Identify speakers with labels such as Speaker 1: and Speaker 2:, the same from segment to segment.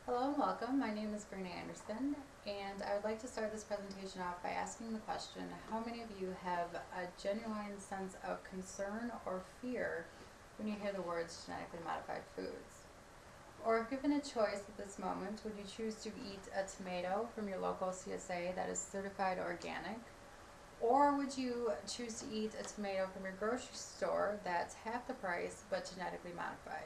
Speaker 1: Hello and welcome. My name is Brina Anderson, and I would like to start this presentation off by asking the question, how many of you have a genuine sense of concern or fear when you hear the words genetically modified foods? Or if given a choice at this moment, would you choose to eat a tomato from your local CSA that is certified organic? Or would you choose to eat a tomato from your grocery store that's half the price but genetically modified?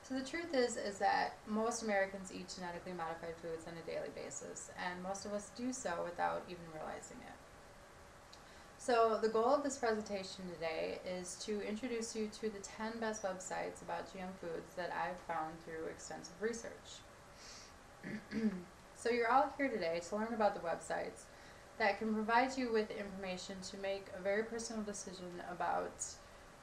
Speaker 1: So the truth is that most Americans eat genetically modified foods on a daily basis, and most of us do so without even realizing it. So the goal of this presentation today is to introduce you to the 10 best websites about GM foods that I've found through extensive research. So you're all here today to learn about the websites that can provide you with information to make a very personal decision about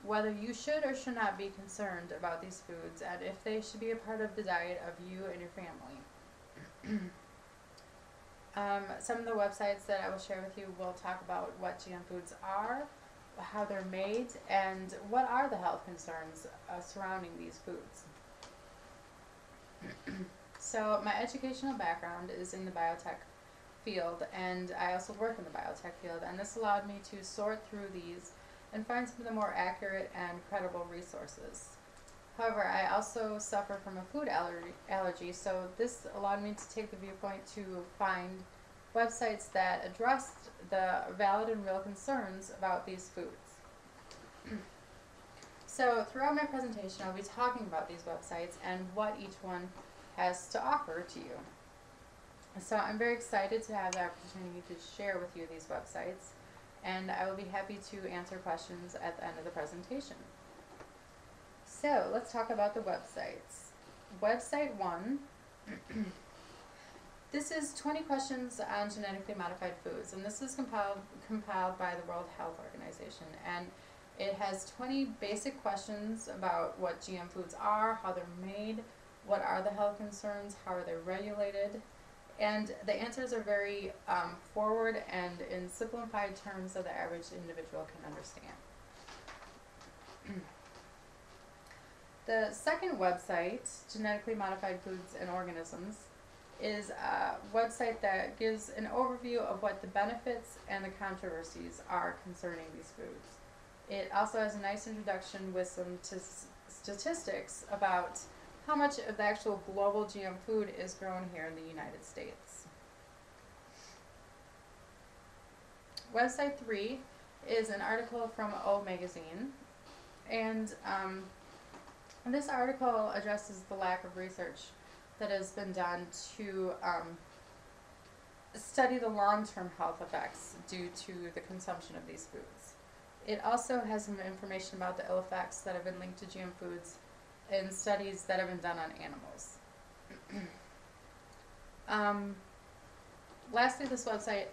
Speaker 1: whether you should or should not be concerned about these foods and if they should be a part of the diet of you and your family. Some of the websites that I will share with you will talk about what GM foods are, how they're made, and what are the health concerns surrounding these foods. So my educational background is in the biotech field, and I also work in the biotech field, and this allowed me to sort through these and find some of the more accurate and credible resources. However, I also suffer from a food allergy, so this allowed me to take the viewpoint to find websites that addressed the valid and real concerns about these foods. So throughout my presentation, I'll be talking about these websites and what each one has to offer to you. So I'm very excited to have the opportunity to share with you these websites, and I will be happy to answer questions at the end of the presentation. So let's talk about the websites. Website 1, this is 20 questions on genetically modified foods, and this is compiled by the World Health Organization, and it has 20 basic questions about what GM foods are, how they're made, what are the health concerns, how are they regulated, and the answers are very forward and in simplified terms that the average individual can understand. The second website, Genetically Modified Foods and Organisms, is a website that gives an overview of what the benefits and the controversies are concerning these foods. It also has a nice introduction with some statistics about how much of the actual global GM food is grown here in the United States. Website 3 is an article from O Magazine, and this article addresses the lack of research that has been done to study the long-term health effects due to the consumption of these foods. It also has some information about the ill effects that have been linked to GM foods in studies that have been done on animals. Lastly, this website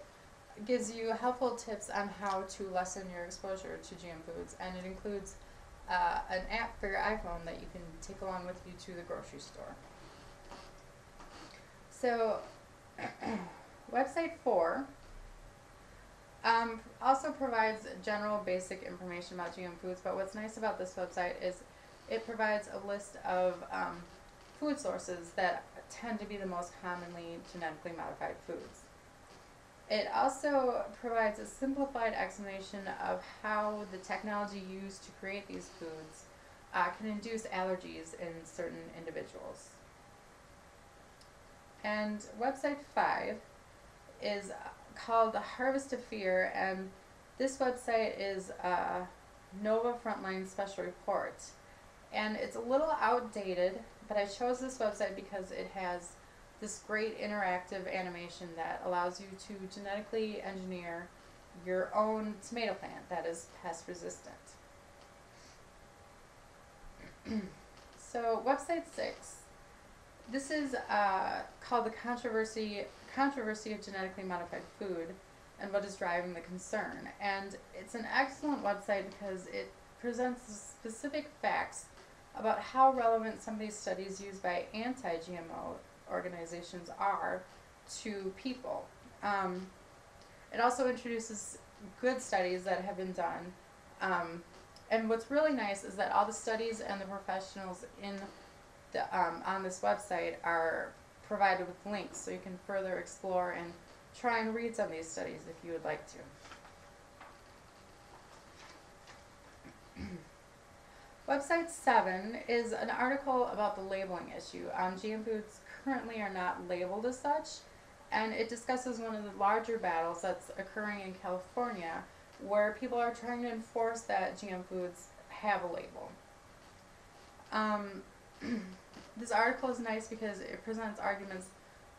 Speaker 1: gives you helpful tips on how to lessen your exposure to GM foods, and it includes an app for your iPhone that you can take along with you to the grocery store. So, website 4 also provides general basic information about GM foods, but what's nice about this website is it provides a list of food sources that tend to be the most commonly genetically modified foods. It also provides a simplified explanation of how the technology used to create these foods can induce allergies in certain individuals. And website 5 is called The Harvest of Fear, and this website is a NOVA Frontline Special Report. And it's a little outdated, but I chose this website because it has this great interactive animation that allows you to genetically engineer your own tomato plant that is pest resistant. So website 6, this is called the controversy of genetically modified food and what is driving the concern. And it's an excellent website because it presents specific facts about how relevant some of these studies used by anti-GMO organizations are to people. It also introduces good studies that have been done. And what's really nice is that all the studies and the professionals in on this website are provided with links so you can further explore and try and read some of these studies if you would like to. Website 7 is an article about the labeling issue. GM foods currently are not labeled as such, and it discusses one of the larger battles that's occurring in California where people are trying to enforce that GM foods have a label. This article is nice because it presents arguments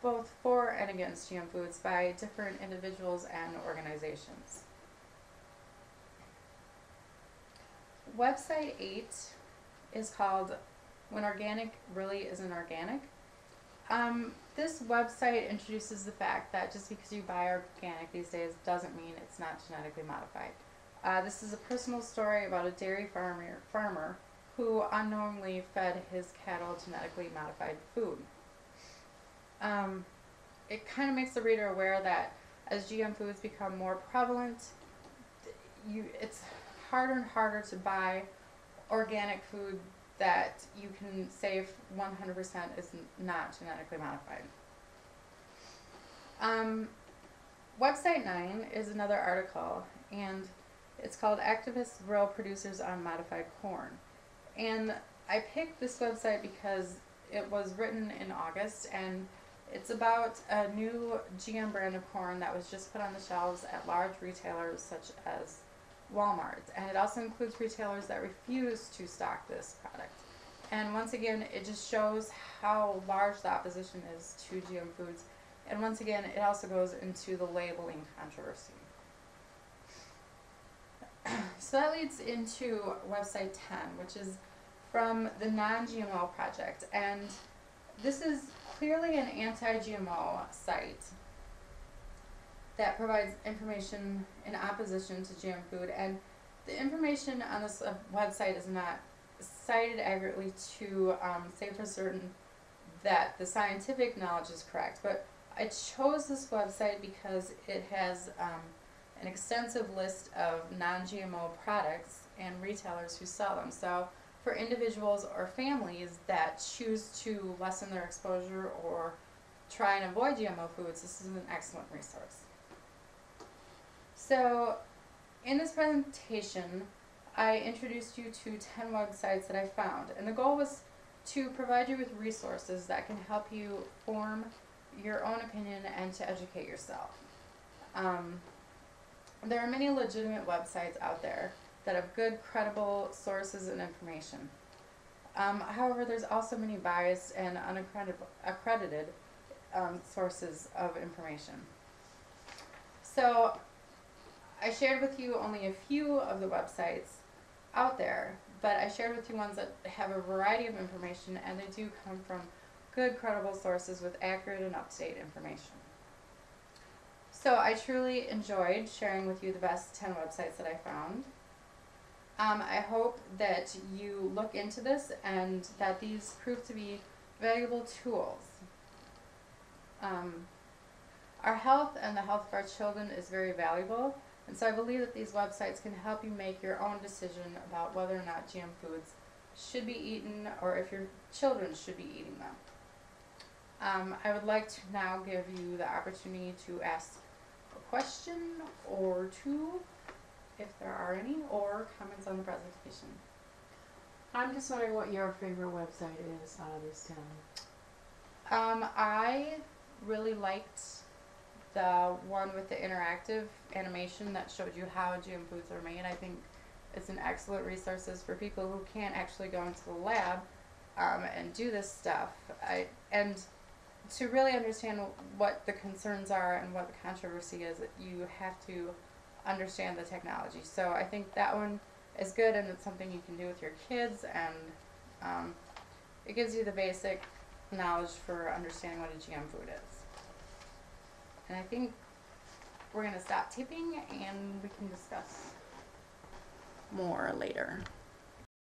Speaker 1: both for and against GM foods by different individuals and organizations. Website 8 is called When Organic Really Isn't Organic. This website introduces the fact that just because you buy organic these days doesn't mean it's not genetically modified. This is a personal story about a dairy farmer who unknowingly fed his cattle genetically modified food. It kind of makes the reader aware that as GM foods become more prevalent, it's harder and harder to buy organic food that you can say 100% is not genetically modified. Website 9 is another article, and it's called Activists Grill Producers on Modified Corn. And I picked this website because it was written in August, and it's about a new GM brand of corn that was just put on the shelves at large retailers such as Walmart. And it also includes retailers that refuse to stock this product. And once again, it just shows how large the opposition is to GM foods. And once again, it also goes into the labeling controversy. So that leads into website 10, which is from the Non-GMO Project. And this is clearly an anti-GMO site that provides information in opposition to GM food. And the information on this website is not cited accurately to say for certain that the scientific knowledge is correct. But I chose this website because it has an extensive list of non-GMO products and retailers who sell them. So for individuals or families that choose to lessen their exposure or try and avoid GMO foods, this is an excellent resource. So in this presentation, I introduced you to 10 websites that I found, and the goal was to provide you with resources that can help you form your own opinion and to educate yourself. There are many legitimate websites out there that have good, credible sources and information. However, there's also many biased and unaccredited sources of information. So I shared with you only a few of the websites out there, but I shared with you ones that have a variety of information, and they do come from good, credible sources with accurate and up-to-date information. So I truly enjoyed sharing with you the best 10 websites that I found. I hope that you look into this and that these prove to be valuable tools. Our health and the health of our children is very valuable, and so I believe that these websites can help you make your own decision about whether or not GM foods should be eaten or if your children should be eating them. I would like to now give you the opportunity to ask a question or two, if there are any, or comments on the presentation.
Speaker 2: I'm just wondering what your favorite website is out of these 10.
Speaker 1: I really liked the one with the interactive animation that showed you how GM foods are made. I think it's an excellent resource for people who can't actually go into the lab and do this stuff. And to really understand what the concerns are and what the controversy is, you have to understand the technology. So I think that one is good, and it's something you can do with your kids, and it gives you the basic knowledge for understanding what a GM food is. And I think we're going to stop taping and we can discuss more later.